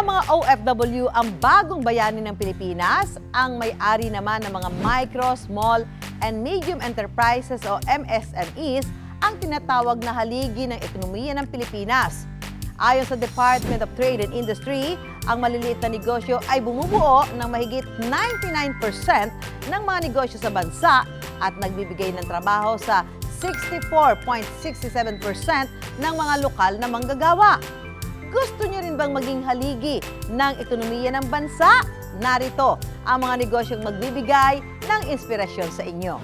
Ang mga OFW ang bagong bayani ng Pilipinas, ang may-ari naman ng mga micro, small, and medium enterprises o MSMEs ang tinatawag na haligi ng ekonomiya ng Pilipinas. Ayon sa Department of Trade and Industry, ang maliliit na negosyo ay bumubuo ng mahigit 99% ng mga negosyo sa bansa at nagbibigay ng trabaho sa 64.67% ng mga lokal na manggagawa. Gusto niyo rin bang maging haligi ng ekonomiya ng bansa? Narito ang mga negosyong magbibigay ng inspirasyon sa inyo.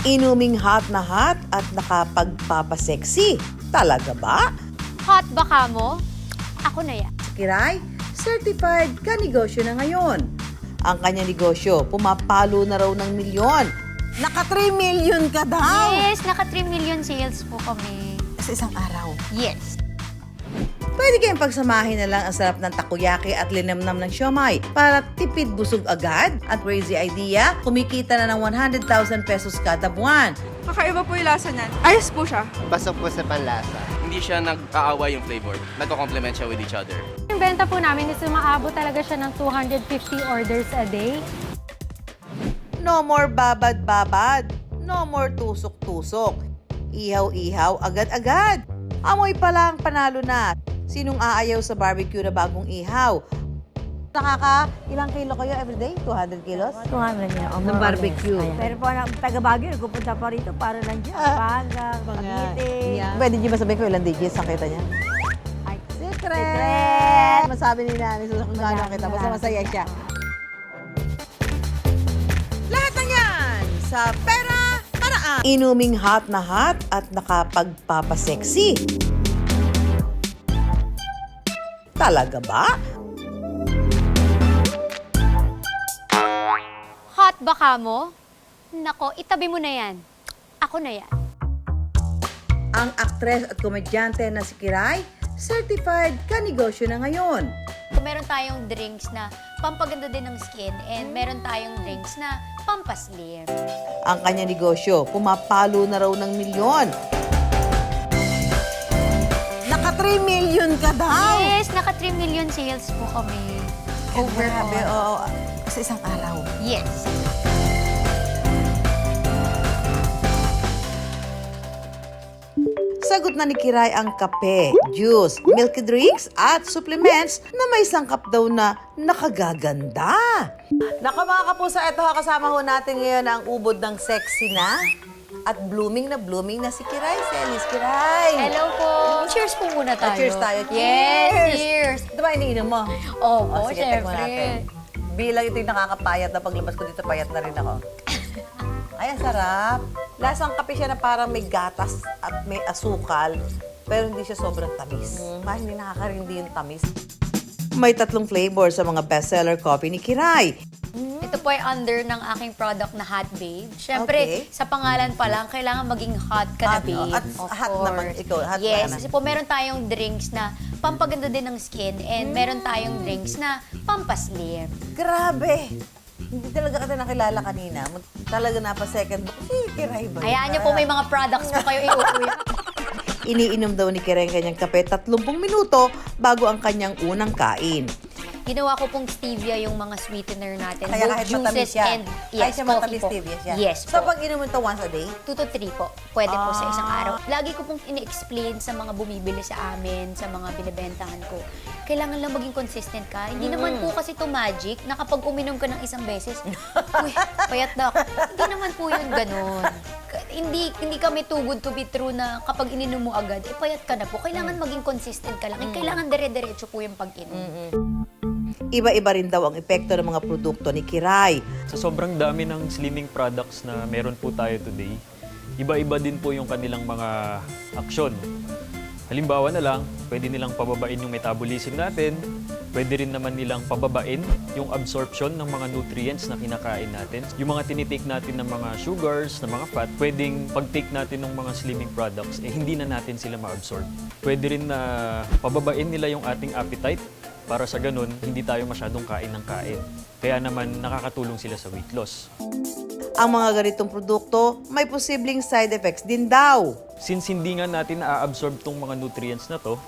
Inuming hot na hot at nakapagpapaseksi. Talaga ba? Hot ba ka mo? Ako na yan. Si Kiray, certified ka-negosyo na ngayon. Ang kanyang negosyo, pumapalo na raw ng milyon. Naka 3 million ka daw! Yes, naka 3 million sales po kami. Sa isang araw. Yes. Pwede kayong pagsamahin na lang ang sarap ng takoyaki at linamnam ng siomai para tipid busog agad. At crazy idea, kumikita na ng 100,000 pesos kada buwan. Kakaiba po yung lasa niyan. Ayos po siya. Pasok po sa panlasa. Hindi siya nag-aaway yung flavor. Nagko-complement siya with each other. Yung benta po namin is umaabot talaga siya ng 250 orders a day. No more babad-babad. No more tusok-tusok. Ihaw-ihaw agad-agad. Amoy pa lang panalo na. Sinong aayaw sa barbecue na bagong ihaw? Ilang kilo kayo everyday? 200 kilos? 200 niya. Ng barbecue. Pero po ang taga Baguio, nagpupunta pa rito para nandiyan. Paanga, Cavite. Pwede niyo ba sabihin ko ilang digits ang kita niya? Ay, Secret! Masabi ni Nani Susan kung gaano kita. Basta masaya siya. Lahat ng yan sa Pera Paraan. Inuming hot na hot at nakapagpapaseksi. Talaga ba? Hot ba ka mo? Nako, itabi mo na yan. Ako na yan. Ang aktres at komedyante na si Kiray, certified ka-negosyo na ngayon. Kung meron tayong drinks na pampaganda din ng skin and meron tayong drinks na pampaslim. Ang kanyang negosyo, pumapalo na raw ng milyon. Naka 3 million ka daw! Yes, naka 3 million sales po kami. Grabe, oo. Sa isang araw. Yes. Sagot na ni Kiray ang kape, juice, milky drinks at supplements na may sangkap daw na nakagaganda. Naka mga kapuso, eto ha, kasama ho natin ngayon ang ubod ng sexy na at blooming na si Kiray. Selis, Kiray! Hello po. Cheers po muna tayo. Cheers tayo. Yes, Cheers! cheers. Ito ba iniinom mo? Opo, Sige, tekmo natin. syempre. Bilang ito yung nakakapayat na paglabas ko dito, payat na rin ako. Ay, ang sarap. Lasang kape siya na parang may gatas at may asukal, pero hindi siya sobrang tamis. Parang hindi nakakarindi yung tamis. May 3 flavor sa mga bestseller coffee ni Kiray. Ito po ay under ng aking product na Hot Babe. Siyempre, Okay. sa pangalan pa lang, kailangan maging hot ka na, Hot, no? babe. At Of hot course. naman, ikaw, hot yes, naman. kasi po meron tayong drinks na pampaganda din ng skin and meron tayong drinks na pampaslim. Grabe! Hindi talaga kita nakilala kanina. Talaga napa-second book. Kiray ba? Hayaan niyo po, may mga products po kayo iuwi. Iniinom daw ni Kiray ang kanyang kape 30 minuto bago ang kanyang unang kain. Ginawa ko pong stevia yung mga sweetener natin. Kaya both kahit matamis juices siya. and Kahit yes, siya coffee matamis po. stevia siya. Yes So po. pag inumin to once a day? 2 to 3 po. Pwede po sa isang araw. Lagi ko pong ini-explain sa mga bumibili sa amin, sa mga binibentahan ko. Kailangan lang maging consistent ka. Hindi naman po kasi to magic na kapag uminom ka ng isang beses, uy, payat na ako. Hindi naman po yun ganun. Hindi kami too good to be true na kapag ininom mo agad, payat ka na po. Kailangan maging consistent ka lang. Kailangan dire-diretso po yung pag-inom. Iba-iba rin daw ang epekto ng mga produkto ni Kiray. Sa sobrang dami ng slimming products na meron po tayo today, iba-iba din po yung kanilang mga aksyon. Halimbawa na lang, pwede nilang pababain yung metabolism natin, pwede rin naman nilang pababain yung absorption ng mga nutrients na kinakain natin. Yung mga tinitake natin ng mga sugars, ng mga fat, pwedeng pag-take natin ng mga slimming products, hindi na natin sila ma-absorb. Pwede rin na pababain nila yung ating appetite, para sa ganun, hindi tayo masyadong kain ng kain. Kaya naman, nakakatulong sila sa weight loss. Ang mga ganitong produkto, may posibleng side effects din daw. Since hindi nga natin na-absorb tong mga nutrients na to,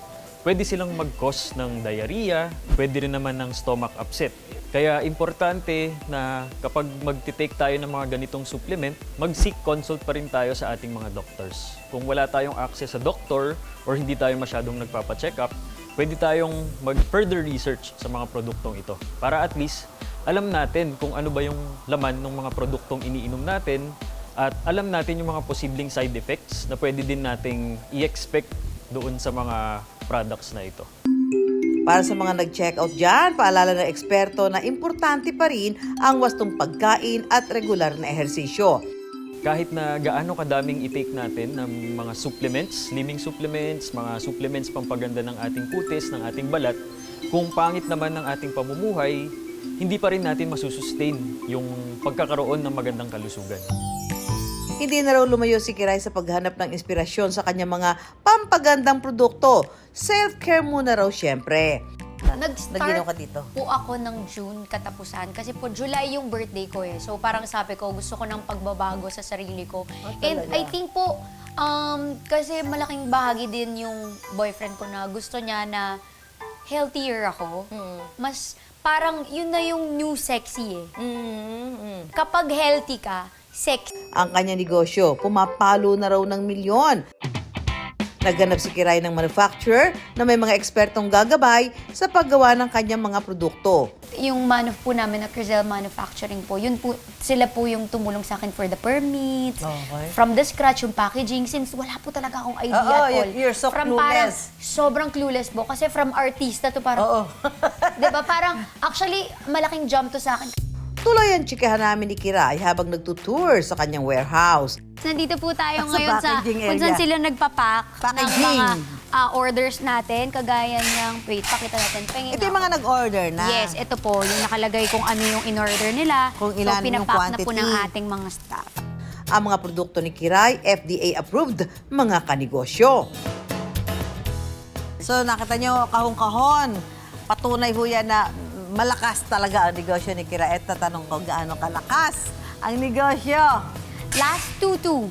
pwede silang mag-cause ng diarrhea, pwede rin naman ng stomach upset. Kaya importante na kapag magti-take tayo ng mga ganitong supplement, mag-seek consult pa rin tayo sa ating mga doctors. Kung wala tayong access sa doctor or hindi tayo masyadong nagpapa-check up, pwede tayong mag-further research sa mga produktong ito para at least alam natin kung ano ba yung laman ng mga produktong iniinom natin at alam natin yung mga posibleng side effects na pwede din nating i-expect doon sa mga products na ito. Para sa mga nag-checkout dyan, paalala ng eksperto na importante pa rin ang wastong pagkain at regular na ehersisyo. Kahit na gaano kadaming i-take natin ng mga supplements, slimming supplements, mga supplements pampaganda ng ating kutis, ng ating balat, kung pangit naman ng ating pamumuhay, hindi pa rin natin masusustain yung pagkakaroon ng magandang kalusugan. Hindi na raw lumayo si Kiray sa paghanap ng inspirasyon sa kanyang mga pampagandang produkto. Self-care muna raw siyempre. Nag-start Nag-inom ka dito? po ako ng June katapusan kasi po July yung birthday ko eh. So parang sabi ko, gusto ko ng pagbabago sa sarili ko. And I think po, kasi malaking bahagi din yung boyfriend ko na gusto niya na healthier ako. Mas parang yun na yung new sexy eh. Kapag healthy ka, sexy. Ang kanyang negosyo, pumapalo na raw ng milyon. Naghanap si Kiray ng manufacturer na may mga ekspertong gagabay sa paggawa ng kanyang mga produkto. Yung po namin na Crizel Manufacturing po, yun po, sila po yung tumulong sa akin for the permits, from the scratch, yung packaging, since wala po talaga akong idea at all. You're so Parang clueless. sobrang clueless po, kasi from artista to parang, diba, parang, actually, malaking jump to sa akin. Tuloy ang tsikahan namin ni Kiray habang nagtutour sa kanyang warehouse. Nandito po tayo Sa ngayon sa packaging kung saan area. sila nagpapack ng Packaging. mga orders natin, kagaya ng, wait, pakita natin. Pahingin Ito yung ako. mga nag-order na. Yes, ito po, yung nakalagay kung ano yung in-order nila. Kung ilan so, yung pinapack na po quantity. ng ating mga staff. Ang mga produkto ni Kiray, FDA-approved mga kanegosyo. So nakita nyo, kahon-kahon. Patunay ho yan na malakas talaga ang negosyo ni Kiray. At tatanong ko, gaano kalakas ang negosyo? Last 2-2.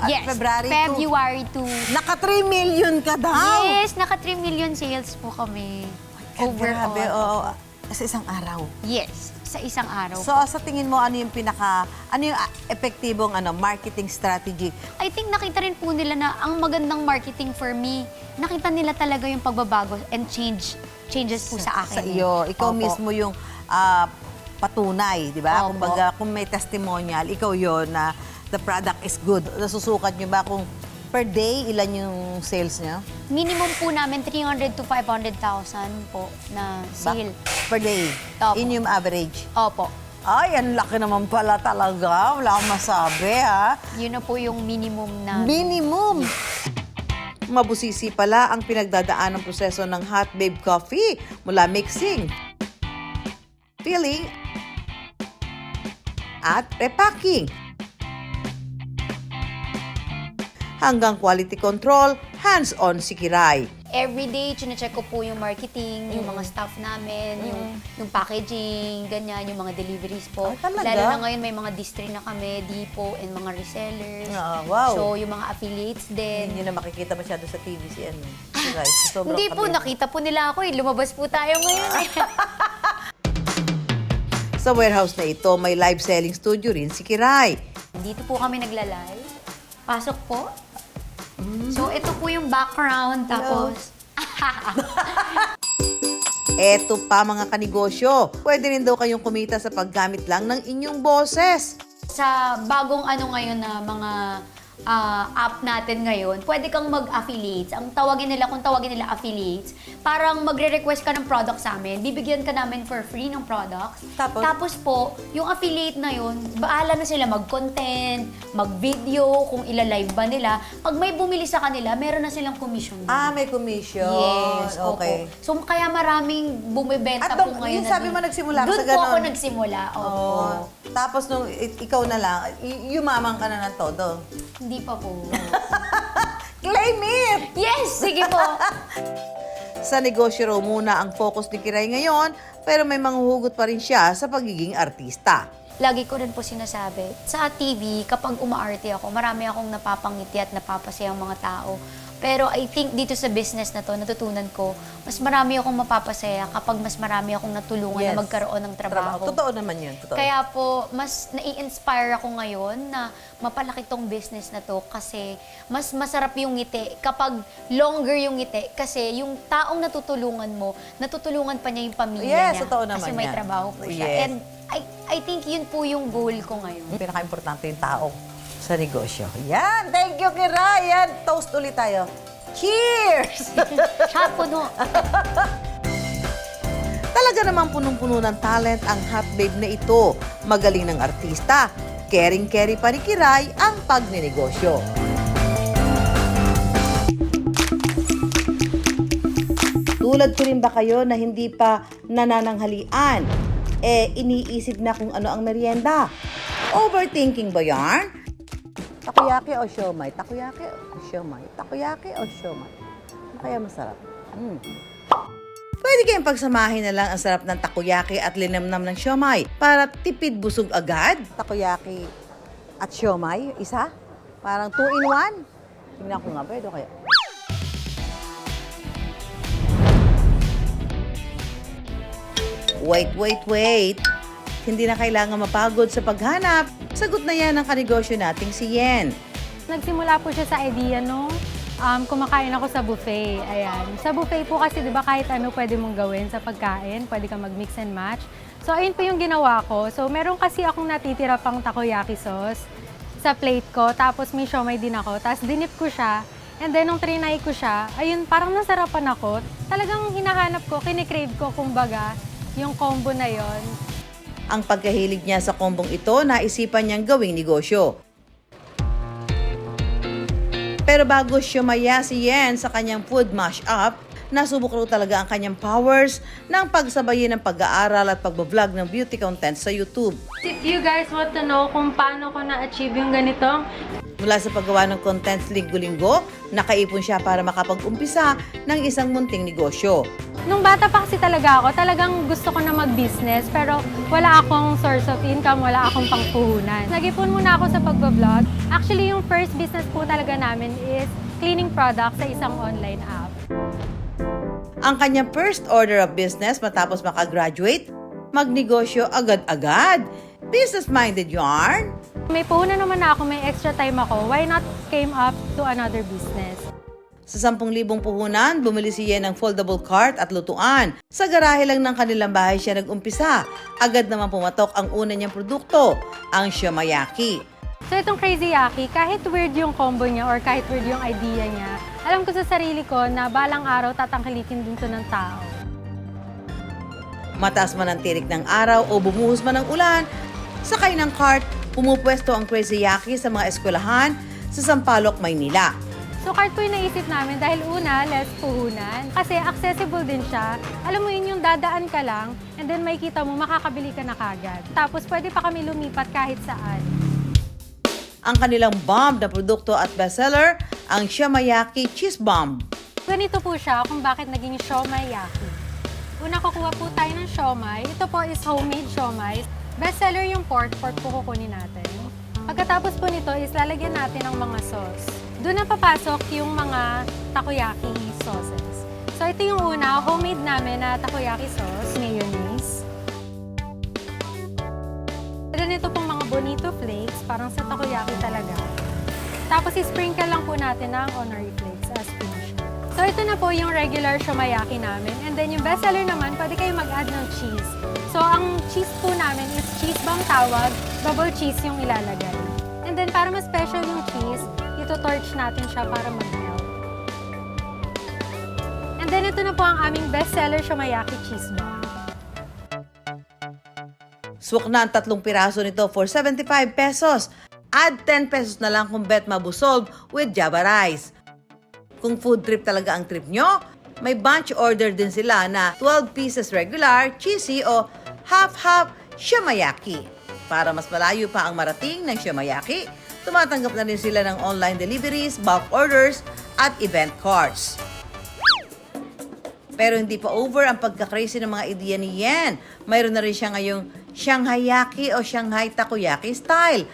Yes, February 2. February 2. Naka 3 million ka daw! Yes, naka 3 million sales po kami. Overall. Grabe, oo. Sa isang araw. Yes, sa isang araw. So sa tingin mo, ano yung epektibong marketing strategy? I think nakita rin po nila na ang magandang marketing for me, nakita nila talaga yung pagbabago and changes po sa akin. Sa iyo. Ikaw Opo. mismo yung patunay, di ba? Opo. Kumbaga, kung may testimonial, ikaw yon na the product is good. Nasusukat nyo ba kung per day, ilan yung sales nyo? Minimum po namin 300 to 500,000 po na sale. Per day? Opo. In yung average? Opo. Ay, ang laki naman pala talaga. Wala akong masabi, ha? Yun na po yung minimum na... Minimum! Mabusisi pala ang pinagdadaan ng proseso ng Hot Babe Coffee mula mixing, filling, at repacking. Hanggang quality control, hands-on si Kiray. Every day, chine-check ko po yung marketing, yung mga staff namin, yung packaging, ganyan, yung mga deliveries po. Ay, talaga? Lalo na ngayon, may mga distri na kami, depot, and mga resellers. Ah, wow. So, yung mga affiliates din. Hindi na makikita masyado sa TV si Kiray. Sobrang Hindi po, kabit. nakita po nila ako eh. Lumabas po tayo ngayon eh. Sa warehouse na ito, may live selling studio rin si Kiray. Dito po kami naglalay. Pasok po. So, ito po yung background. Tapos, Eto pa mga kanegosyo, pwede rin daw kayong kumita sa paggamit lang ng inyong boses. sa bagong ngayon na mga app natin ngayon, pwede kang mag-affiliates. Ang tawagin nila, kung tawagin nila affiliates, parang magre-request ka ng product sa amin, bibigyan ka namin for free ng products. Tapos? Po, yung affiliate na yun, bahala na sila mag-content, mag-video, kung ila-live ba nila. Pag may bumili sa kanila, meron na silang commission. May commission. Yes, Okay. opo. So, kaya maraming bumibenta At po ngayon. yung sabi mo nagsimula ka Doon sa po ako ganon? nagsimula. Opo. Oo. Tapos nung ikaw na lang, yumaman ka na ng todo. Hindi pa po. Claim it! Yes! Sige po. Sa negosyo raw muna ang focus ni Kiray ngayon, pero may manghuhugot pa rin siya sa pagiging artista. Lagi ko rin po sinasabi, sa TV, kapag umaarte ako, marami akong napapangiti at napapasayang mga tao. Pero I think dito sa business na to, natutunan ko, mas marami akong mapapasaya kapag mas marami akong natulungan Yes. na magkaroon ng trabaho. Totoo naman yun. Totoo. Kaya po, mas nai-inspire ako ngayon na mapalaki tong business na to kasi mas masarap yung ngiti kapag longer yung ngiti kasi yung taong natutulungan mo, natutulungan pa niya yung pamilya Yes, niya. totoo naman kasi may yan. trabaho po siya. Yes. And I think yun po yung goal ko ngayon. Yung pinaka-importante yung tao sa negosyo. Yan! Thank you, Kira! Yan! Toast ulit tayo. Cheers! Shot po no. Talaga namang punong-puno ng talent ang hot babe na ito. Magaling ng artista. Caring-carry pa ni Kiray ang pagninegosyo. Tulad ko rin ba kayo na hindi pa nanananghalian? Iniisip na kung ano ang merienda. Overthinking ba yarn? Takoyaki o siomay? Takoyaki o siomay? Takoyaki o siomay? Ano kaya masarap? Pwede kayong pagsamahin na lang ang sarap ng takoyaki at linamnam ng siomay para tipid busog agad. Takoyaki at siomay, isa? Parang 2-in-1? Tingnan ko nga, pwede kaya? Wait. Hindi na kailangan mapagod sa paghanap. Sagot na yan ang kanegosyo nating si Yen. Nagsimula po siya sa idea nung kumakain ako sa buffet. Ayan. Sa buffet po kasi, di ba, kahit ano pwede mong gawin sa pagkain. Pwede kang mag-mix and match. So, ayun po yung ginawa ko. So, meron kasi akong natitira pang takoyaki sauce sa plate ko. Tapos, may siomay din ako. Tapos, dinip ko siya. And then, nung trinay ko siya, ayun, parang nasarapan ako. Talagang hinahanap ko, kinikrave ko, kumbaga, yung combo na yon. Ang pagkahilig niya sa kombong ito, naisipan niyang gawing negosyo. Pero bago siyumaya si Yen sa kanyang food mash-up, nasubok raw talaga ang kanyang powers ng pagsabayin ng pag-aaral at pag-vlog ng beauty content sa YouTube. If you guys want to know kung paano ko na-achieve yung ganito, Mula sa paggawa ng contents linggo-linggo, nakaipon siya para makapag-umpisa ng isang munting negosyo. nung bata pa kasi talaga ako, talagang gusto ko na mag-business pero wala akong source of income, wala akong pangpuhunan. Nag-ipon muna ako sa pagbablog. Actually, yung first business po talaga namin is cleaning products sa isang online app. Ang kanyang first order of business matapos makagraduate, magnegosyo agad-agad. Business-minded yarn. May puhunan naman na ako, may extra time ako. Why not came up to another business? Sa 10,000 puhunan, bumili siya ng foldable cart at lutuan. Sa garahe lang ng kanilang bahay siya nag-umpisa. Agad naman pumatok ang una niyang produkto, ang siomai. So itong Crazy Yaki, kahit weird yung combo niya or kahit weird yung idea niya, alam ko sa sarili ko na balang araw tatangkilikin din to ng tao. Mataas man ang tirik ng araw o bumuhos man ang ulan, sakay ng cart, pumupwesto ang Crazy Yaki sa mga eskwelahan sa Sampaloc, Maynila. So cart po yung naisip namin dahil una, less puhunan. Kasi accessible din siya. Alam mo yun, yung dadaan ka lang and then makikita mo, makakabili ka na kagad. Tapos pwede pa kami lumipat kahit saan. Ang kanilang bomb na produkto at bestseller, ang Siomai Cheese Bomb. Ganito po siya kung bakit naging siomai yaki. Una, kukuha po tayo ng siomai. Ito po is homemade siomai. Bestseller yung pork po kukunin natin. Pagkatapos po nito is lalagyan natin ng mga sauce. Doon na papasok yung mga takoyaki sauces. So ito yung una, homemade namin na takoyaki sauce, mayonnaise. Ganito pong mga bonito flakes, parang sa takoyaki talaga. Tapos i-sprinkle lang po natin ng onori flakes as finisher. So ito na po yung regular siomai namin. And then yung bestseller naman, pwede kayo mag-add ng cheese. So ang cheese po namin is cheese bomb tawag, double cheese yung ilalagay. And then para mas special yung cheese, ito-torch natin siya para mag-melt. And then ito na po ang aming bestseller siomai cheese bomb. Swak na ang 3 piraso nito for 75 pesos. Add 10 pesos na lang kung bet mabusog with Java rice. Kung food trip talaga ang trip nyo, may bunch order din sila na 12 pieces regular, cheesy o half-half siomai. Para mas malayo pa ang marating ng siomai, tumatanggap na rin sila ng online deliveries, bulk orders at event cards. Pero hindi pa over ang pagka-crazy ng mga ideya ni Yen. Mayroon na rin siya ngayong Shanghai-yaki o Shanghai takoyaki style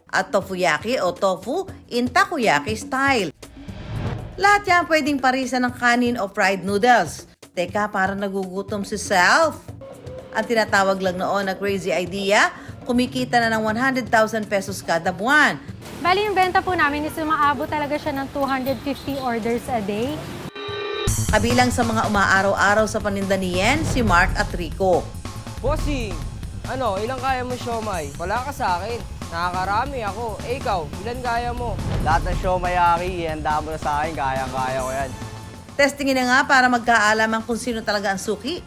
at tofuyaki o tofu in takoyaki style. Lahat yan pwedeng parisan ng kanin o fried noodles. Teka, parang nagugutom si Self. Ang tinatawag lang noon na crazy idea, kumikita na ng 100,000 pesos kada buwan. Bali, yung benta po namin is umaabot talaga siya ng 250 orders a day. Kabilang sa mga umaaraw-araw sa paninda ni Yen, si Mark at Rico. Bossing, ilang kaya mo siomay? Wala ka sa akin. Nakakarami ako. Eh ikaw, ilan kaya mo? Lahat ng siomay, Aki, ihanda mo na sa akin. Kaya ko yan. Testingin na nga para magkaalaman kung sino talaga ang suki.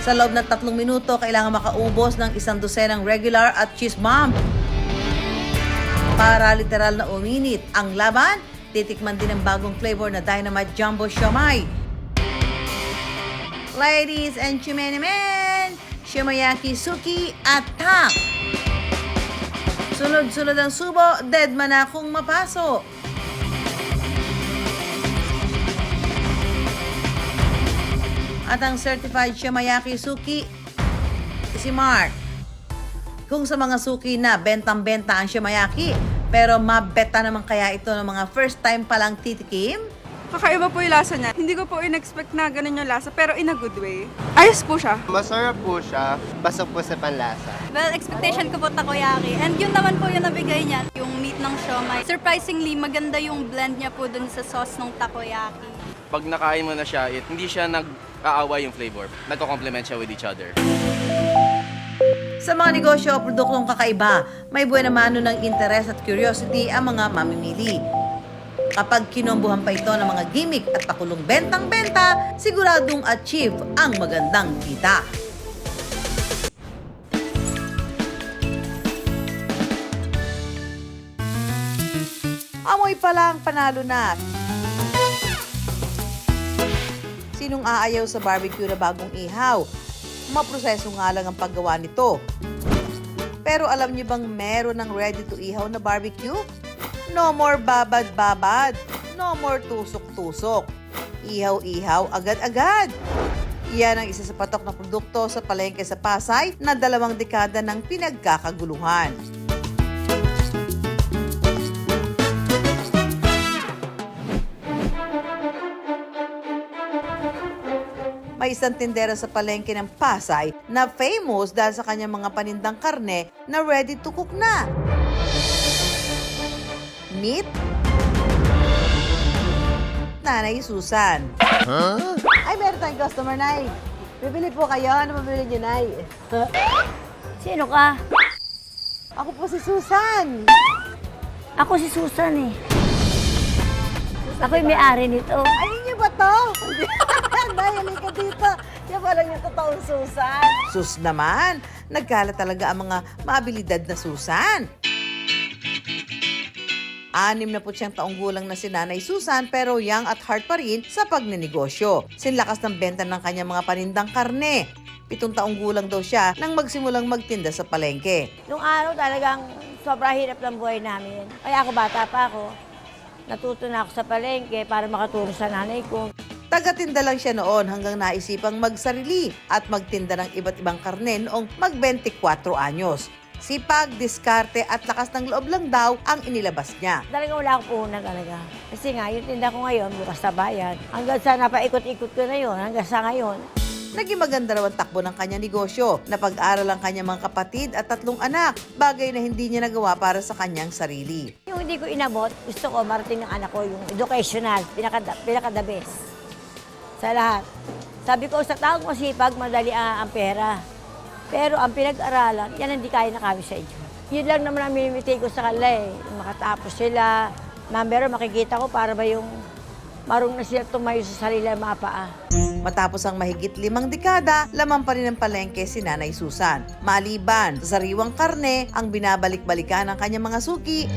Sa loob ng 3 minuto, kailangan makaubos ng 1 dosenang regular at cheese bomb. Para literal na uminit ang laban, titikman din ang bagong flavor na Dynamite Jumbo Siomay. Ladies and gentlemen, Shiomayaki Suki Attack! Sunod-sunod ang subo, dead man akong mapasok. At ang certified Shiomayaki Suki, si Mark. Kung sa mga suki na bentang-benta ang Shiomayaki, pero mabeta naman kaya ito ng mga first time palang titikim? Kakaiba po yung lasa niya. Hindi ko po in-expect na ganun yung lasa, pero in a good way. Ayos po siya. Masarap po siya. Pasok po sa panlasa. Well, expectation ko po takoyaki. And yun naman po yung nabigay niya, yung meat ng siomay. Surprisingly, maganda yung blend niya po dun sa sauce ng takoyaki. Pag nakain mo na siya, hindi siya nag-aaway yung flavor. Nagko-complement siya with each other. Sa mga negosyo o produktong kakaiba, may buwan naman ng interes at curiosity ang mga mamimili. Kapag kinombohan pa ito ng mga gimmick at pakulong bentang-benta, siguradong achieve ang magandang kita. Amoy pa lang, panalo na. Sinong aayaw sa barbecue na bagong ihaw? Maproseso nga lang ang paggawa nito. Pero alam niyo bang meron ng ready to ihaw na barbecue? No more babad-babad. No more tusok-tusok. Ihaw-ihaw agad-agad. Iyan ang isa sa patok na produkto sa palengke sa Pasay na 2 dekada ng pinagkakaguluhan. May isang tindera sa palengke ng Pasay na famous dahil sa kanyang mga panindang karne na ready to cook na. Meet Nanay Susan. Ay, meron tayong customer, Nay. Bibili po kayo. Ano mabili niyo, Nay? Sino ka? Ako po si Susan. Ako si Susan eh. Ako yung may-ari nito. Ay, niyo ba to? Nay, halika dito. Yan pala yung totoong Susan. Sus naman, nagkala talaga ang mga maabilidad na Susan. 69 taong gulang na si Nanay Susan pero young at heart pa rin sa pagnenegosyo. Sinlakas ng benta ng kanyang mga panindang karne. 7 taong gulang daw siya nang magsimulang magtinda sa palengke. Nung araw talagang sobrang hirap ng buhay namin. Kaya ako bata pa ako. Natuto na ako sa palengke para makatulong sa nanay ko. Tagatinda lang siya noon hanggang naisipang magsarili at magtinda ng iba't ibang karne noong mag-24 anyos. Sipag, diskarte at lakas ng loob lang daw ang inilabas niya. Talagang wala akong puhunan talaga. Kasi nga, yung tinda ko ngayon, bukas sa bayan. Hanggang sa napaikot-ikot ko na yun, hanggang sa ngayon. Naging maganda raw ang takbo ng kanyang negosyo. Napag-aral ang kanyang mga kapatid at 3 anak, bagay na hindi niya nagawa para sa kanyang sarili. Yung hindi ko inabot, gusto ko marating ng anak ko yung educational, pinaka-the best. Sa lahat. Sabi ko, sa taong masipag, madali ang pera. Pero ang pinag-aralan, yan hindi kaya na kami sa inyo. Yun lang naman ang minimiti ko sa kanila eh. Makatapos sila. Number, makikita ko para ba yung marunong na sila tumayo sa sarili ang mapaa. Matapos ang mahigit 5 dekada, laman pa rin ng palengke si Nanay Susan. Maliban sa sariwang karne, ang binabalik-balikan ng kanyang mga suki,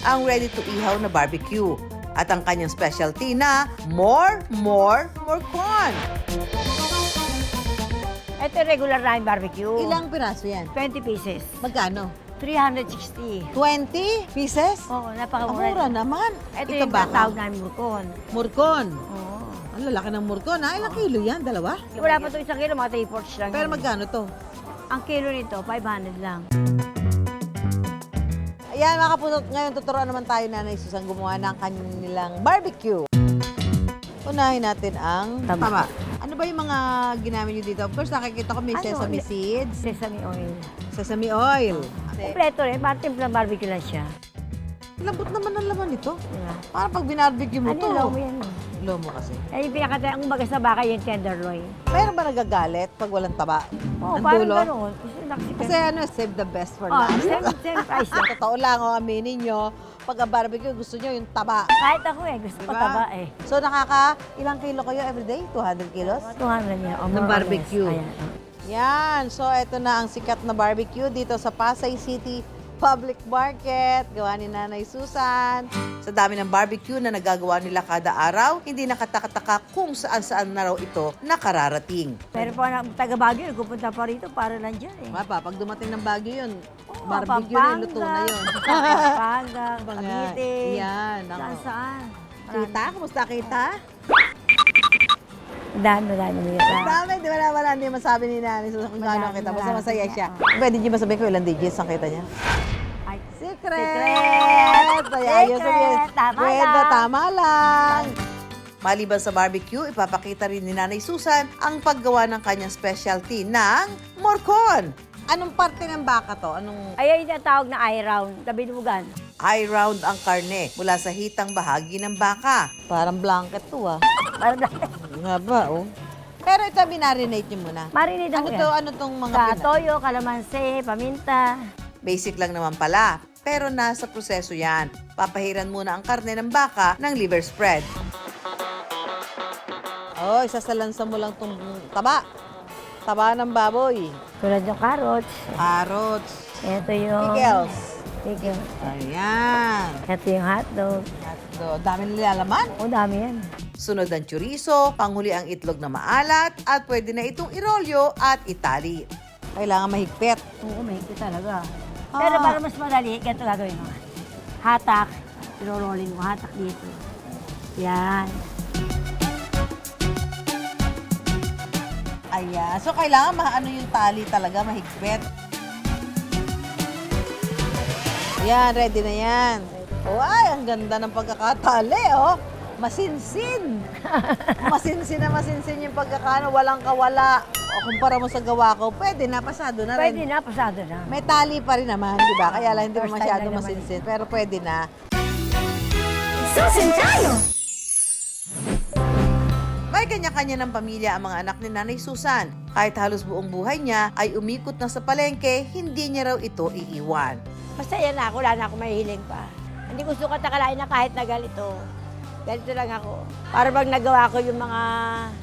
ang ready-to-ihaw na barbecue. At ang kanyang specialty na more corn. Ito yung regular na yung barbecue. Ilang piraso yan? 20 pieces. Magkano? 360. 20 pieces? Oo, Ang napakamura. mura naman. Ito Ito yung ba? tawag namin murkon. Murkon. Oo. Ang lalaki ng murkon. Ilang kilo yan? 2? Wala pa ito 1 kilo, mga 3/4 lang. Pero yun. magkano to? Ang kilo nito, 500 lang. Yan mga kapusot, ngayon tuturuan naman tayo Nanay Susan gumawa ng kanilang barbecue. Unahin natin ang taba. Ano ba yung mga ginamit nyo dito? Of course, nakikita ko may sesame seeds, Sesame oil. sesame oil. Kompleto rin, parang timplang barbecue lang siya. Lambot naman ang laman nito. Diba? Para pag binarbecue mo to. Ano, yan. Lomo kasi. Ay, yung ang bagas sa baka yung tenderloin. Meron ba nagagalit pag walang taba? Oo, Ang parang dulo? gano'n. Kasi save the best for Oh, last. same price lang. Totoo lang, aminin nyo, pag barbecue, gusto nyo yung taba. Kahit ako gusto ko Diba? taba eh. So ilang kilo kayo everyday? 200 kilos? 200 niya. Ng barbecue. Ayan. Yan. So, ito na ang sikat na barbecue dito sa Pasay City Public Market. Gawa ni Nanay Susan. Sa dami ng barbecue na nagagawa nila kada araw, hindi nakataka-taka kung saan-saan na raw ito nakararating. Pero po na taga Baguio, nagpupunta pa rito para lang dyan eh. Mapa, pag dumating ng Baguio yun, Oo, barbecue Pampanga, na, luto na yun. Pampanga, Cavite. Yan. Saan saan. Kita? Kumusta kita? Dami. Dami, di wala, hindi masabi ni Nanay Susan kung gaano ang kita. Basta masaya siya. Pwede niyo masabihin ko ilang digits ang kita niya? Ay, Secret! Ayos, Tama Pwede, lang. tama lang. Maliban sa barbecue, ipapakita rin ni Nanay Susan ang paggawa ng kanyang specialty ng morcon. Anong parte ng baka to? Anong Ayun yung tawag na eye round, tabinugan. eye round ang karne mula sa hitang bahagi ng baka? Parang blanket to Para lang. Nga ba, oh? Pero ito, binarinate niyo muna. Marinate Ano mo to? yan. Ano tong mga Toyo, kalamansi, paminta. Basic lang naman pala. Pero nasa proseso yan. Papahiran muna ang karne ng baka ng liver spread. Oh, isasalansa mo lang itong taba. Taba ng baboy. Tulad yung carrots. Carrots. Ito yung... Pickles. Pickles. Ayan. Ito yung hotdog. Dami nilalaman. O, dami yan. Sunod ang chorizo, panghuli ang itlog na maalat, at pwede na itong irolyo at itali. Kailangan mahigpit. Oo, mahigpit talaga. Pero para mas madali, ganito gagawin mo. Hatak. Irorolin mo hatak dito. Yan. Ayan. So, kailangan maano yung tali talaga, mahigpit. Ayan, ready na yan. Oh, ay, ang ganda ng pagkakatali, oh. Masinsin. Masinsin yung pagkakano, walang kawala. O kumpara mo sa gawa ko, pwede na, pasado na rin. Pwede na, pasado na. May tali pa rin naman, di ba? Kaya lang hindi mo First time masyado lang naman masinsin, pero pwede na. Susin tayo! May kanya-kanya ng pamilya ang mga anak ni Nanay Susan. Kahit halos buong buhay niya ay umikot na sa palengke, hindi niya raw ito iiwan. Masaya na ako, wala na ako mahihiling pa. Hindi ko sukat akalain na kahit na ganito. Ganito lang ako. Para bang nagawa ko yung mga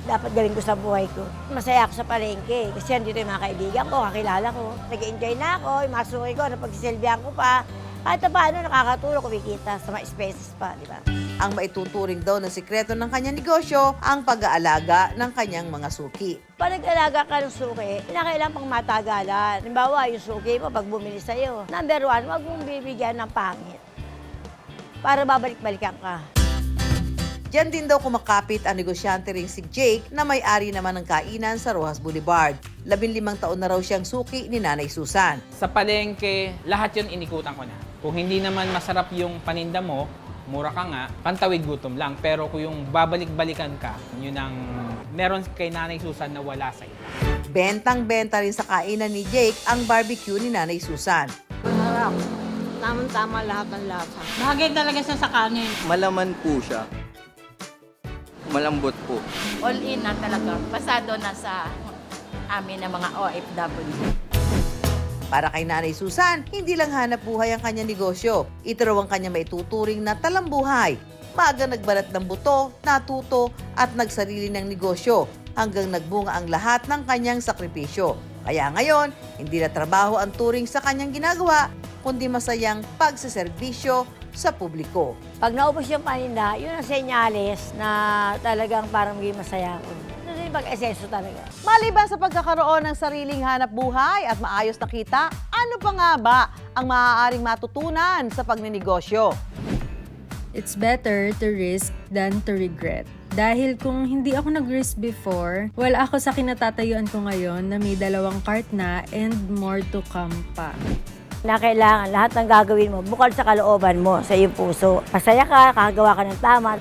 dapat gawin ko sa buhay ko. Masaya ako sa palengke kasi andito yung mga kaibigan ko, kakilala ko. Nag-enjoy na ako, yung mga suki ko, napagsisilbihan ko pa. Kahit na paano, nakakatulong, kumikita sa mga spaces pa, di ba? Ang maituturing daw na sikreto ng kanyang negosyo, ang pag-aalaga ng kanyang mga suki. Pag nag-alaga ka ng suki, kinakailangan pang matagalan. Halimbawa, yung suki mo, pag bumili sa'yo, number one, huwag mong bibigyan ng pangit. Para babalik-balikan ka. Diyan din daw kumakapit ang negosyante ring si Jake na may-ari naman ng kainan sa Rojas Boulevard. 15 taon na raw siyang suki ni Nanay Susan. Sa palengke, lahat yun inikutan ko na. Kung hindi naman masarap yung paninda mo, mura ka nga, pantawid gutom lang. Pero kung yung babalik-balikan ka, yun ang meron kay Nanay Susan na wala sa iba. Bentang-benta rin sa kainan ni Jake ang barbecue ni Nanay Susan. Masarap. Tamang-tama lahat ng lasa. Bagay talaga siya sa kanin. Malaman po siya. Malambot po. All in na talaga. Pasado na sa amin ng mga OFW. Para kay Nanay Susan, hindi lang hanap buhay ang kanyang negosyo. Ito raw ang kanyang maituturing na talambuhay. Maaga nagbalat ng buto, natuto at nagsarili ng negosyo hanggang nagbunga ang lahat ng kanyang sakripisyo. Kaya ngayon, hindi na trabaho ang turing sa kanyang ginagawa, kundi masayang pagseserbisyo sa publiko. Pag naubos yung paninda, yun ang senyales na talagang parang maging masaya ako. Ito yung pag-esenso talaga. Maliban sa pagkakaroon ng sariling hanap buhay at maayos na kita, ano pa nga ba ang maaaring matutunan sa pagninegosyo? It's better to risk than to regret. Dahil kung hindi ako nag-risk before, wala ako sa kinatatayuan ko ngayon na may 2 cart na and more to come pa. Na kailangan lahat ng gagawin mo, bukal sa kalooban mo, sa iyong puso. Masaya ka, kakagawa ka ng tama.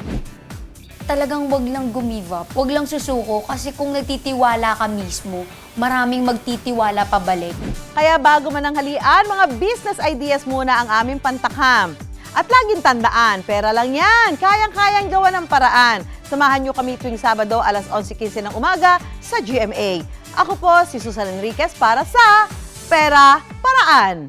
Talagang wag lang gumive up, wag lang susuko kasi kung nagtitiwala ka mismo, maraming magtitiwala pabalik. Kaya bago mananghalian, mga business ideas muna ang aming pantakham. At laging tandaan, pera lang yan, kayang-kayang gawa ng paraan. Samahan niyo kami tuwing Sabado alas 11:15 ng umaga sa GMA. Ako po si Susan Enriquez para sa Pera Paraan.